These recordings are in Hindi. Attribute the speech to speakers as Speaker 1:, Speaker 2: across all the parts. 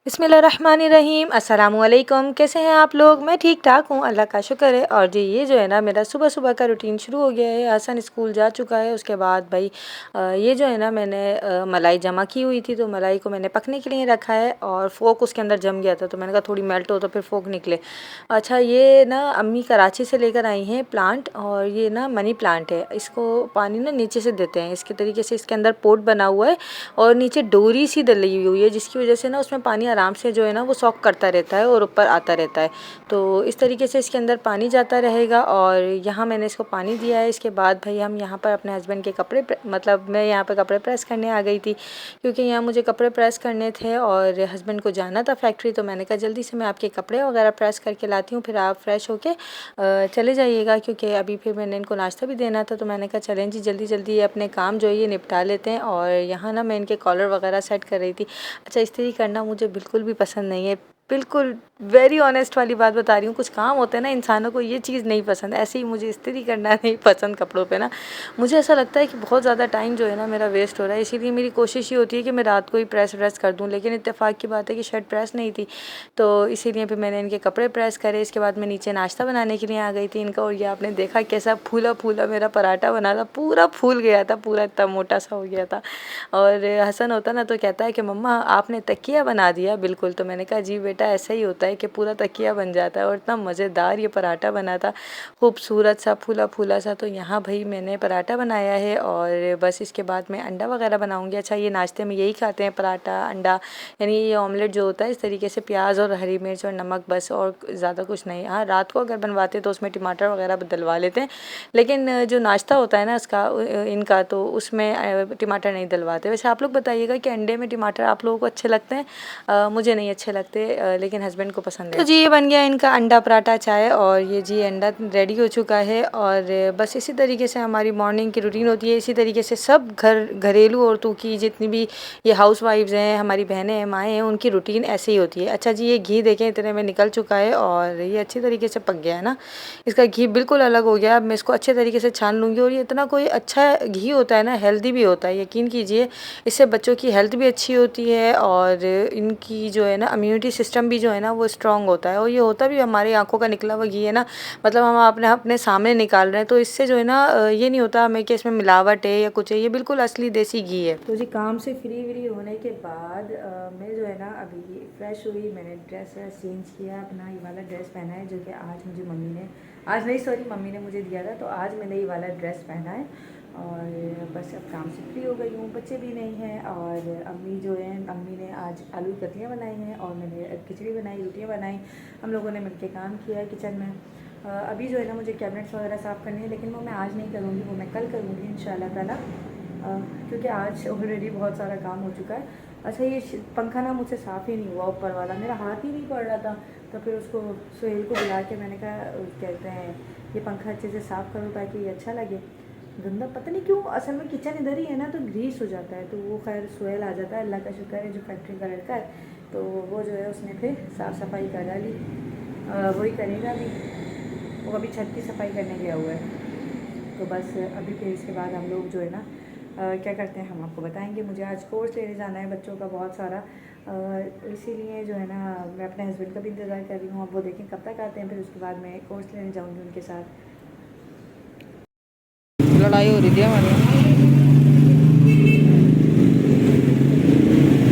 Speaker 1: बिस्मिल्लाहिर्रहमानिर्रहीम। अस्सलामुअलैकुम। कैसे हैं आप लोग? मैं ठीक ठाक हूँ, अल्लाह का शुक्र है। और जी ये जो है ना मेरा सुबह सुबह का रूटीन शुरू हो गया है। हसन स्कूल जा चुका है। उसके बाद भाई ये जो है ना मैंने मलाई जमा की हुई थी, तो मलाई को मैंने पकने के लिए रखा है और फ़ोक उसके अंदर जम गया था, तो मैंने कहा थोड़ी मेल्ट हो तो फिर फ़ोक निकले। अच्छा, ये ना अम्मी कराची से लेकर आई हैं प्लांट, और ये ना मनी प्लांट है। इसको पानी ना नीचे से देते हैं इसके तरीके से। इसके अंदर पोट बना हुआ है और नीचे डोरी सी डली हुई है, जिसकी वजह से ना उसमें पानी आराम से जो है ना वो सॉक करता रहता है और ऊपर आता रहता है। तो इस तरीके से इसके अंदर पानी जाता रहेगा। और यहाँ मैंने इसको पानी दिया है। इसके बाद भाई हम यहाँ पर अपने हस्बैंड के कपड़े मतलब मैं यहाँ पर कपड़े प्रेस करने आ गई थी, क्योंकि यहाँ मुझे कपड़े प्रेस करने थे और हस्बैंड को जाना था फैक्ट्री। तो मैंने कहा जल्दी से मैं आपके कपड़े वगैरह प्रेस करके लाती हूँ, फिर आप फ्रेश होके चले जाइएगा, क्योंकि अभी फिर मैंने इनको नाश्ता भी देना था। तो मैंने कहा चलें जी जल्दी जल्दी ये अपने काम जो है ये निपटा लेते हैं। और यहाँ ना मैं इनके कॉलर वगैरह सेट कर रही थी। अच्छा, इस्त्री करना मुझे बिल्कुल भी पसंद नहीं है, बिल्कुल वेरी ऑनेस्ट वाली बात बता रही हूँ। कुछ काम होते हैं ना इंसानों को ये चीज़ नहीं पसंद, ऐसे ही मुझे इस्त्री करना नहीं पसंद कपड़ों पे ना। मुझे ऐसा लगता है कि बहुत ज़्यादा टाइम जो है ना मेरा वेस्ट हो रहा है। इसीलिए मेरी कोशिश ये होती है कि मैं रात को ही प्रेस व्रेस कर दूँ, लेकिन इत्तेफाक की बात है कि शर्ट प्रेस नहीं थी, तो इसीलिए फिर मैंने इनके कपड़े प्रेस करे। इसके बाद मैं नीचे नाश्ता बनाने के लिए आ गई थी इनका। और ये आपने देखा कैसा फूला फूला मेरा पराठा बना था, पूरा फूल गया था, पूरा इतना मोटा सा हो गया था। और हसन होता ना तो कहता है कि मम्मा आपने तकिया बना दिया बिल्कुल। तो मैंने कहा जी बेटा ऐसा ही होता है कि पूरा तकिया बन जाता है। और इतना मज़ेदार ये पराठा बना था, खूबसूरत सा फूला फूला सा। तो यहाँ भाई मैंने पराठा बनाया है और बस इसके बाद मैं अंडा वगैरह बनाऊँगी। अच्छा, ये नाश्ते में यही खाते हैं, पराठा अंडा, यानी ये ऑमलेट जो होता है इस तरीके से, प्याज और हरी मिर्च और नमक, बस और ज़्यादा कुछ नहीं। हाँ, रात को अगर बनवाते तो उसमें टमाटर वगैरह डलवा लेते हैं, लेकिन जो नाश्ता होता है ना इसका इनका, तो उसमें टमाटर नहीं डलवाते। वैसे आप लोग बताइएगा कि अंडे में टमाटर आप लोगों को अच्छे लगते हैं? मुझे नहीं अच्छे लगते, लेकिन हस्बैंड को पसंद है। तो जी ये बन गया इनका अंडा पराठा चाय। और ये जी अंडा रेडी हो चुका है। और बस इसी तरीके से हमारी मॉर्निंग की रूटीन होती है। इसी तरीके से सब घरेलू औरतों की, जितनी भी ये हाउस वाइफ्स हैं, हमारी बहनें हैं, माएँ हैं, उनकी रूटीन ऐसे ही होती है। अच्छा जी, ये घी देखें इतने में निकल चुका है और ये अच्छी तरीके से पक गया है ना। इसका घी बिल्कुल अलग हो गया। अब मैं इसको अच्छे तरीके से छान लूँगी। और ये इतना कोई अच्छा घी होता है ना, हेल्दी भी होता है, यकीन कीजिए। इससे बच्चों की हेल्थ भी अच्छी होती है और इनकी जो है ना इम्यूनिटी सिस्टम भी जो है ना वो स्ट्रॉन्ग होता है। और ये होता भी हमारी आंखों का निकला हुआ घी है ना, मतलब हम अपने अपने सामने निकाल रहे हैं, तो इससे जो है ना ये नहीं होता हमें कि इसमें मिलावट है या कुछ है। ये बिल्कुल असली देसी घी है। तो जी काम से फ्री होने के बाद मैं जो है ना अभी फ्रेश हुई, मैंने ड्रेस चेंज किया, अपना ये वाला ड्रेस पहना है जो कि आज मुझे मम्मी ने, आज नहीं सॉरी मम्मी ने मुझे दिया था, तो आज मैंने ये वाला ड्रेस पहना है। और बस अब काम से फ्री हो गई हूँ, बच्चे भी नहीं हैं। और अम्मी जो हैं, अम्मी ने आज आलू की कतलियाँ बनाई हैं और मैंने खिचड़ी बनाई, रोटियाँ बनाई। हम लोगों ने मिलकर काम किया है किचन में। अभी जो है ना मुझे कैबिनेट्स वगैरह साफ़ करनी है, लेकिन वो मैं आज नहीं करूँगी, वो मैं कल करूँगी इंशाल्लाह ताला, क्योंकि आज ऑलरेडी बहुत सारा काम हो चुका है। अच्छा, ये पंखा ना मुझसे साफ़ ही नहीं हुआ, ऊपर वाला मेरा हाथ ही नहीं पड़ रहा था। तो फिर उसको सुहेल को बुला के मैंने कहा, कहते हैं ये पंखा अच्छे से साफ़ करो ताकि ये अच्छा लगे। गंदा पता नहीं क्यों, असल में किचन इधर ही है ना, तो ग्रीस हो जाता है। तो वो खैर सुहेल आ जाता है, अल्लाह का शुक्र है जो फैक्ट्री का लड़का है, तो वो जो है उसने फिर साफ़ सफाई कर डाली। वही करेगा अभी, वो अभी छत की सफाई करने गया हुआ है। तो बस अभी फिर इसके बाद हम लोग जो है ना क्या करते हैं हम आपको बताएंगे। मुझे आज कोर्स लेने जाना है बच्चों का बहुत सारा, इसीलिए जो है ना मैं अपने हस्बैंड का भी इंतज़ार कर रही हूँ। अब वो देखें कब तक आते हैं, फिर उसके बाद मैं कोर्स लेने जाऊँगी उनके साथ।
Speaker 2: लड़ाई हो रही थी हमारे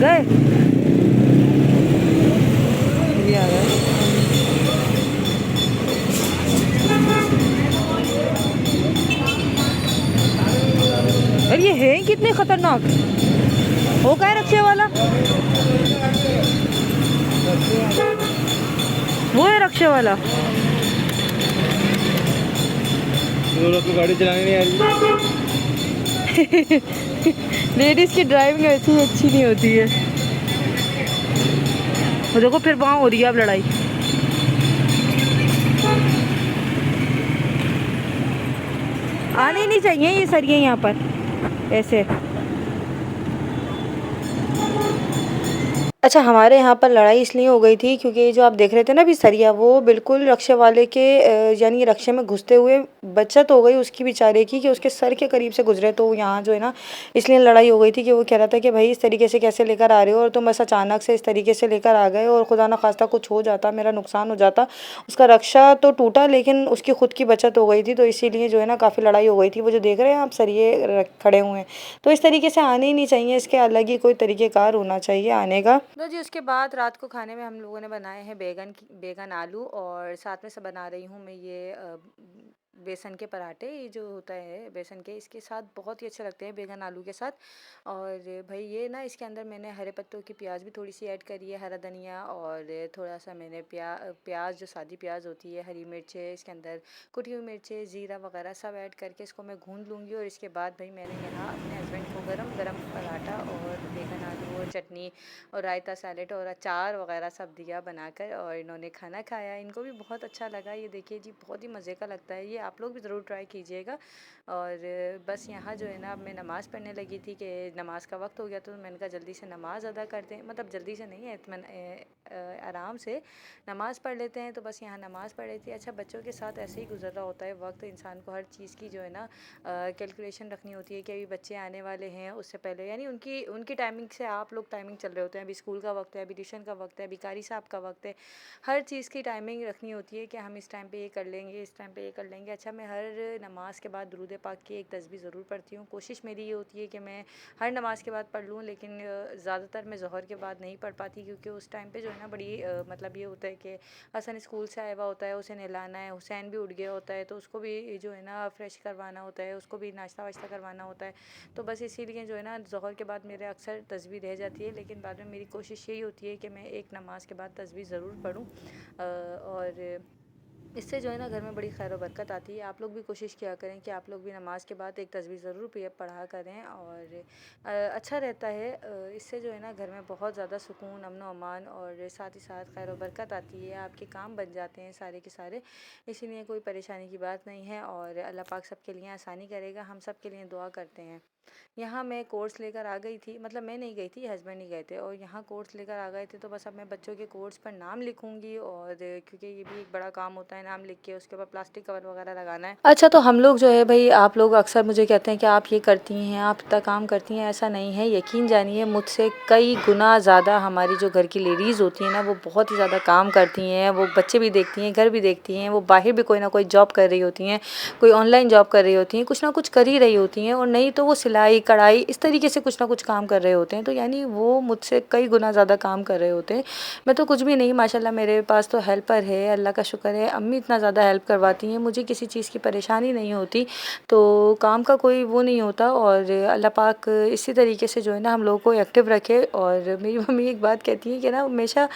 Speaker 2: गए ये आ गए। अरे ये है ही कितने खतरनाक। वो क्या है रक्षे वाला, वो है रक्षे वाला।
Speaker 3: लोग को गाड़ी चलाने नहीं आ रही।
Speaker 2: लेडीज की ड्राइविंग वैसे ही अच्छी नहीं होती है। वो देखो फिर वहाँ हो रही है अब लड़ाई। आने नहीं चाहिए ये सरिये यहाँ पर ऐसे।
Speaker 1: अच्छा, हमारे यहाँ पर लड़ाई इसलिए हो गई थी क्योंकि जो आप देख रहे थे ना अभी सरिया, वो बिल्कुल रक्शे वाले के यानी रक्शे में घुसते हुए बचत हो गई उसकी बेचारे की, कि उसके सर के करीब से गुजरे। तो यहाँ जो है ना इसलिए लड़ाई हो गई थी कि वो कह रहा था कि भाई इस तरीके से कैसे लेकर आ रहे हो, और तुम बस अचानक से इस तरीके से लेकर आ गए, और खुदा ना खास्ता कुछ हो जाता, मेरा नुकसान हो जाता। उसका रक्षा तो टूटा लेकिन उसकी खुद की बचत हो गई थी, तो इसीलिए जो है ना काफ़ी लड़ाई हो गई थी। वो जो देख रहे हैं आप सरिये खड़े हुए हैं, तो इस तरीके से आने ही नहीं चाहिए, इसके अलग ही कोई तरीक़ेकार होना चाहिए आने का। तो जी उसके बाद रात को खाने में हम लोगों ने बनाए हैं बैगन आलू, और साथ में से बना रही हूँ मैं ये बेसन के पराठे। ये जो होता है बेसन के, इसके साथ बहुत ही अच्छे लगते हैं बैगन आलू के साथ। और भाई ये ना इसके अंदर मैंने हरे पत्तों की प्याज भी थोड़ी सी ऐड करी है, हरा धनिया, और थोड़ा सा मैंने प्याज जो सादी प्याज होती है, हरी मिर्चें, इसके अंदर कुटी हुई मिर्चें, ज़ीरा वगैरह सब ऐड करके इसको मैं भून लूँगी। और इसके बाद भाई मैंने यहाँ अपने हस्बैंड को गरम गरम पराठा और बैगन आलू और चटनी और रायता, सैलेड और अचार वगैरह सब दिया बनाकर, और इन्होंने खाना खाया। इनको भी बहुत अच्छा लगा। ये देखिए जी बहुत ही मज़े का लगता है, ये आप लोग भी ज़रूर ट्राई कीजिएगा। और बस यहाँ जो है ना अब मैं नमाज़ पढ़ने लगी थी कि नमाज़ का वक्त हो गया, तो मैंने कहा जल्दी से नमाज़ अदा करते हैं, मतलब जल्दी से नहीं है, आराम से नमाज़ पढ़ लेते हैं। तो बस यहाँ नमाज़ पढ़ रही थी। अच्छा, बच्चों के साथ ऐसे ही गुजर रहा होता है वक्त, इंसान को हर चीज़ की जो है ना कैलकुलेशन रखनी होती है कि अभी बच्चे आने वाले हैं, उससे पहले यानी उनकी उनकी टाइमिंग से आप लोग टाइमिंग चल रहे होते हैं। अभी स्कूल का वक्त है, अभी ट्यूशन का वक्त है, अभी कारी साहब का वक्त है। हर चीज़ की टाइमिंग रखनी होती है कि हम इस टाइम पे ये कर लेंगे, इस टाइम पे ये कर लेंगे। अच्छा, मैं हर नमाज़ के बाद दुरूद पाक की एक तस्बीह ज़रूर पढ़ती हूँ। कोशिश मेरी ये होती है कि मैं हर नमाज़ के बाद पढ़ लूँ, लेकिन ज़्यादातर मैं ज़ोहर के बाद नहीं पढ़ पाती, क्योंकि उस टाइम पे जो है ना बड़ी मतलब ये होता है कि हसन स्कूल से आया हुआ होता है, उसे नहलाना है, हुसैन भी उठ गया होता है, तो उसको भी जो है ना फ्रेश करवाना होता है, उसको भी नाश्ता वाश्ता करवाना होता है। तो बस इसीलिए जो है ना ज़ोहर के बाद मेरे अक्सर तस्बीह रह जाती है, लेकिन बाद में मेरी कोशिश यही होती है कि मैं एक नमाज़ के बाद तस्बीह ज़रूर पढूँ। और इससे जो है ना घर में बड़ी खैर व बरकत आती है। आप लोग भी कोशिश किया करें कि आप लोग भी नमाज़ के बाद एक तस्बीह ज़रूर पढ़ा करें, और अच्छा रहता है। इससे जो है ना घर में बहुत ज़्यादा सुकून, अमन व अमान, और साथ ही साथ खैर व बरकत आती है। आपके काम बन जाते हैं सारे के सारे, इसीलिए कोई परेशानी की बात नहीं है, और अल्लाह पाक सबके लिए आसानी करेगा। हम सब के लिए दुआ करते हैं। यहाँ मैं कोर्स लेकर आ गई थी, मतलब मैं नहीं गई थी, हस्बैंड ही गए थे, और यहाँ कोर्स लेकर आ गए थे। तो बस अब मैं बच्चों के कोर्स पर नाम लिखूंगी, और क्योंकि ये भी एक बड़ा काम होता है नाम लिख के उसके बाद प्लास्टिक कवर वगैरह लगाना है। अच्छा, तो हम लोग जो है भाई, आप लोग अक्सर मुझे कहते हैं कि आप ये करती हैं, आप इतना काम करती हैं, ऐसा नहीं है। यकीन जानिए मुझसे कई गुना ज़्यादा हमारी जो घर की लेडीज़ होती हैं ना, वो बहुत ही ज़्यादा काम करती हैं। वो बच्चे भी देखती हैं, घर भी देखती हैं, वो बाहर भी कोई ना कोई जॉब कर रही होती हैं, कोई ऑनलाइन जॉब कर रही होती हैं, कुछ ना कुछ कर ही रही होती हैं, और नहीं तो वो सिलाई कढ़ाई इस तरीके से कुछ ना कुछ काम कर रहे होते हैं। तो यानी वो मुझसे कई गुना ज़्यादा काम कर रहे होते हैं। मैं तो कुछ भी नहीं, माशाल्लाह मेरे पास तो हेल्पर है, अल्लाह का शुक्र है। अम्मी इतना ज़्यादा हेल्प करवाती हैं, मुझे किसी चीज़ की परेशानी नहीं होती, तो काम का कोई वो नहीं होता। और अल्लाह पाक इसी तरीके से जो है ना हम लोगों को एक्टिव रखे। और मेरी मम्मी एक बात कहती है कि ना हमेशा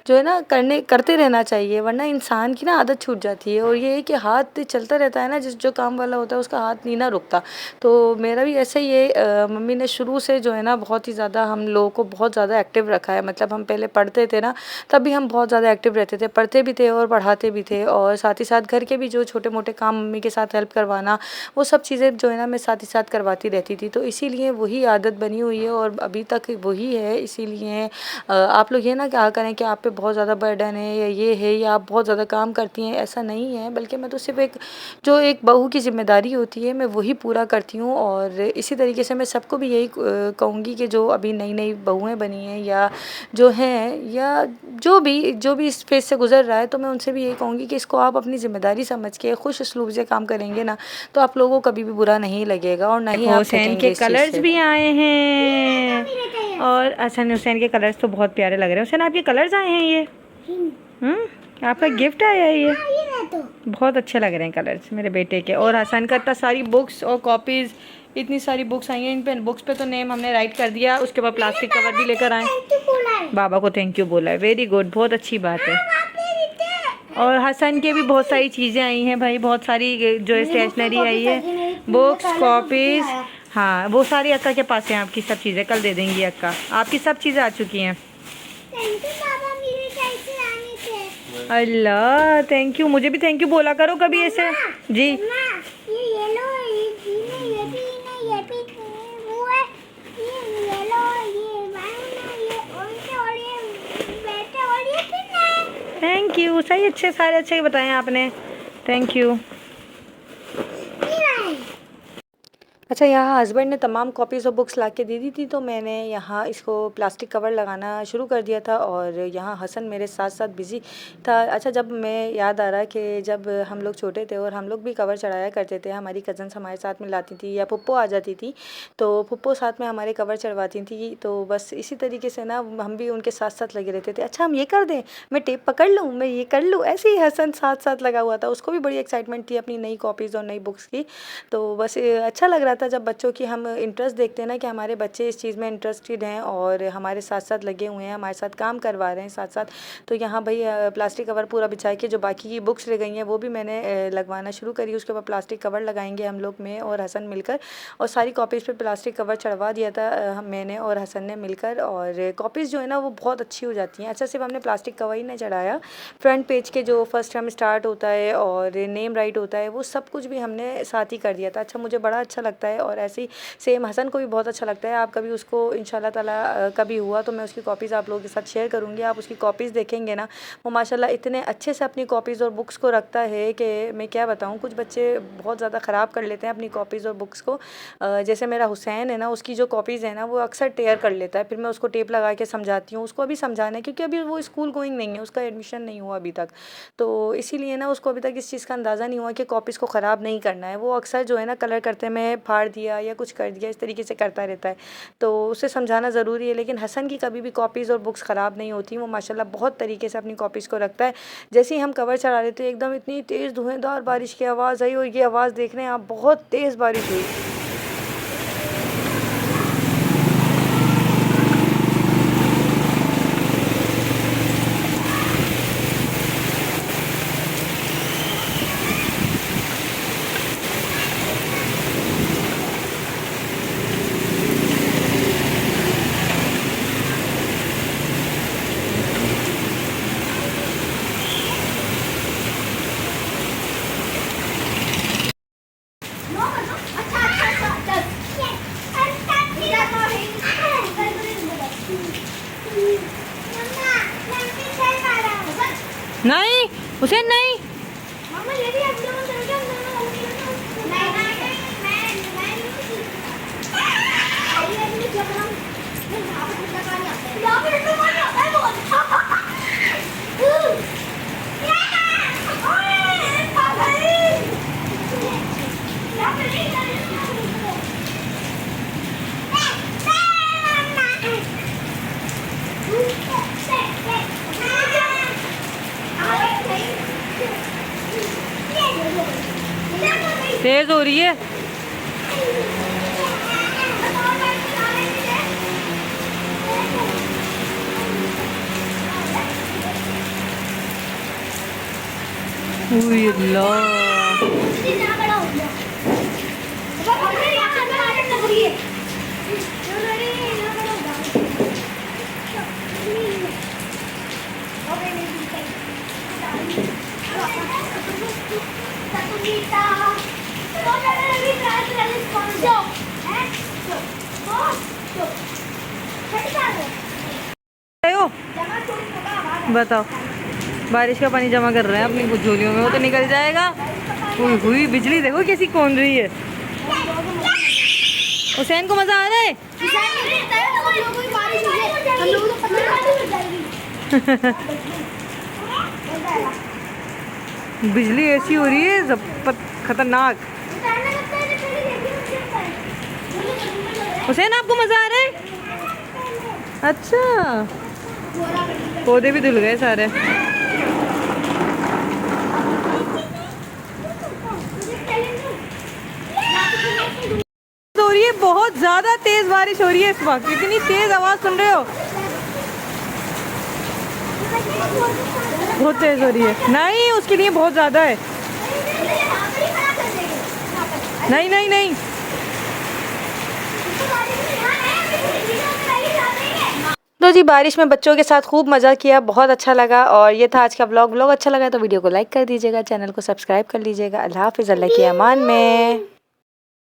Speaker 1: जो है ना करते रहना चाहिए, वरना इंसान की ना आदत छूट जाती है। और ये है कि हाथ चलता रहता है ना, जो काम वाला होता है उसका हाथ नहीं ना रुकता। तो मेरा भी ऐसा ही है। मम्मी ने शुरू से जो है ना बहुत ही ज़्यादा हम लोगों को बहुत ज़्यादा एक्टिव रखा है। मतलब हम पहले पढ़ते थे ना, तब भी हम बहुत ज़्यादा एक्टिव रहते थे, पढ़ते भी थे और पढ़ाते भी थे, और साथ ही साथ घर के भी जो छोटे मोटे काम मम्मी के साथ हेल्प करवाना, वो सब चीज़ें जो है ना मैं साथ ही साथ करवाती रहती थी। तो इसीलिए वही आदत बनी हुई है, और अभी तक वही है। इसीलिए आप लोग ये ना क्या करें कि आप पे बहुत ज़्यादा बर्डन है, या ये है, या आप बहुत ज़्यादा काम करती हैं, ऐसा नहीं है। बल्कि मैं तो सिर्फ एक बहू की ज़िम्मेदारी होती है, मैं वही पूरा करती हूँ। और इसी तरीके से मैं सबको भी यही कहूँगी कि जो अभी नई नई बहुएँ बनी हैं, या जो हैं, या जो भी इस फेज़ से गुज़र रहा है, तो मैं उनसे भी यही कहूँगी कि इसको आप अपनी ज़िम्मेदारी समझ के खुश उसलूब से काम करेंगे ना, तो आप लोगों को कभी भी बुरा नहीं लगेगा, और ना ही आप
Speaker 2: हुसैन के कलर्स भी आए हैं, और हसन हुसैन के कलर्स तो बहुत प्यारे लग रहे हैं। हुसैन आपके कलर्स आए हैं, ये आपका गिफ्ट आया है ये? बहुत अच्छे लग रहे हैं कलर्स मेरे बेटे के। और हसन का इतना सारी बुक्स और कॉपीज़, इतनी सारी बुक्स आई हैं। इन पे बुक्स पे तो नेम हमने राइट कर दिया, उसके बाद प्लास्टिक कवर भी लेकर आए। बाबा को थैंक यू बोला है, वेरी गुड, बहुत अच्छी बात है। और हसन के भी बहुत सारी चीज़ें आई हैं भाई, बहुत सारी जो स्टेशनरी आई है, बुक्स, कॉपीज़। हाँ, वो सारी अक्का के पास हैं आपकी सब चीज़ें, कल दे देंगी अक्का। आपकी सब चीज़ें आ चुकी हैं। अल्लाह, थैंक यू। मुझे भी थैंक यू बोला करो कभी ऐसे। जी थैंक यू, सही अच्छे सारे अच्छे बताए आपने, थैंक यू।
Speaker 1: अच्छा, यहाँ हस्बैंड ने तमाम कॉपीज़ और बुक्स ला के दे दी थी, तो मैंने यहाँ इसको प्लास्टिक कवर लगाना शुरू कर दिया था और यहाँ हसन मेरे साथ साथ बिज़ी था। अच्छा, जब मैं याद आ रहा कि जब हम लोग छोटे थे और हम लोग भी कवर चढ़ाया करते थे, हमारी कज़न्स हमारे साथ में लाती थी या फुप्पो आ जाती थी, तो फुप्पो साथ में हमारे कवर चढ़वाती थी। तो बस इसी तरीके से ना हम भी उनके साथ साथ लगे रहते थे। अच्छा, हम ये कर दें, मैं टेप पकड़ लूँ, मैं ये कर लूँ, ऐसे ही हसन साथ साथ लगा हुआ था। उसको भी बड़ी एक्साइटमेंट थी अपनी नई कॉपीज़ और नई बुक्स की। तो बस अच्छा लग रहा था जब बच्चों की हम इंटरेस्ट देखते हैं ना कि हमारे बच्चे इस चीज़ में इंटरेस्टेड हैं और हमारे साथ साथ लगे हुए हैं, हमारे साथ काम करवा रहे हैं साथ साथ। तो यहाँ भाई प्लास्टिक कवर पूरा बिछा के जो बाकी की बुक्स रह गई हैं वो भी मैंने लगवाना शुरू करी। उसके बाद प्लास्टिक कवर लगाएंगे हम लोग, मैं और हसन मिलकर, और सारी कॉपीज़ पे प्लास्टिक कवर चढ़वा दिया था मैंने और हसन ने मिलकर। और कॉपीज़ जो है ना वो बहुत अच्छी हो जाती हैं। अच्छा, सिर्फ हमने प्लास्टिक कवर ही नहीं चढ़ाया, फ्रंट पेज के जो फर्स्ट टर्म स्टार्ट होता है और नेम राइट होता है वो सब कुछ भी हमने साथ ही कर दिया था। अच्छा, मुझे बड़ा अच्छा लगता है और ऐसे ही सेम हसन को भी बहुत अच्छा लगता है। आप कभी उसको इंशाल्लाह ताला कभी हुआ तो मैं उसकी कॉपीज़ आप लोगों के साथ शेयर करूँगी। आप उसकी कॉपीज़ देखेंगे ना, वो माशाल्लाह इतने अच्छे से अपनी कॉपीज़ और बुक्स को रखता है कि मैं क्या बताऊँ। कुछ बच्चे बहुत ज़्यादा ख़राब कर लेते हैं अपनी कॉपीज़ और बुक्स को। जैसे मेरा हुसैन है ना, उसकी जो कॉपीज़ है ना वो अक्सर टेयर कर लेता है, फिर मैं उसको टेप लगा के समझाती हूँ। उसको अभी समझाना है क्योंकि अभी वो स्कूल गोइंग नहीं है, उसका एडमिशन नहीं हुआ अभी तक, तो इसीलिए ना उसको अभी तक इस चीज़ का अंदाज़ा नहीं हुआ कि कॉपीज़ को ख़राब नहीं करना है। वो अक्सर जो है ना कलर करते में फाड़ दिया या कुछ कर दिया, इस तरीके से करता रहता है, तो उसे समझाना ज़रूरी है। लेकिन हसन की कभी भी कॉपीज़ और बुक्स ख़राब नहीं होती, वो माशाल्लाह बहुत तरीके से अपनी कॉपीज़ को रखता है। जैसे ही हम कवर चढ़ा रहे थे एकदम इतनी तेज़ धुएँधार बारिश की आवाज़ आई और ये आवाज़ देख रहे हैं आप, बहुत तेज़ बारिश हुई।
Speaker 2: नहीं हुसैन नहीं, तेज हो रही है। बताओ, बारिश का पानी जमा कर रहे हैं अपनी कुछ झोलियों में, वो तो निकल जाएगा। हुई बिजली देखो कैसी कौन रही है। हुसैन को मजा आ रहा है। बिजली ऐसी हो रही है खतरनाक। हुसैन आपको मजा आ रहा है? अच्छा, पौधे भी धुल गए सारे। हो रही है बहुत ज्यादा तेज बारिश हो रही है इस वक्त, इतनी तेज आवाज सुन रहे हो, बहुत तेज हो रही है। नहीं, उसके लिए बहुत ज्यादा है। नहीं नहीं नहीं,
Speaker 1: तो जी बारिश में बच्चों के साथ खूब मज़ा किया, बहुत अच्छा लगा। और ये था आज का व्लॉग अच्छा लगा तो वीडियो को लाइक कर दीजिएगा, चैनल को सब्सक्राइब कर लीजिएगा। अल्लाह हाफ़िज़, अल्लाह की अमान में।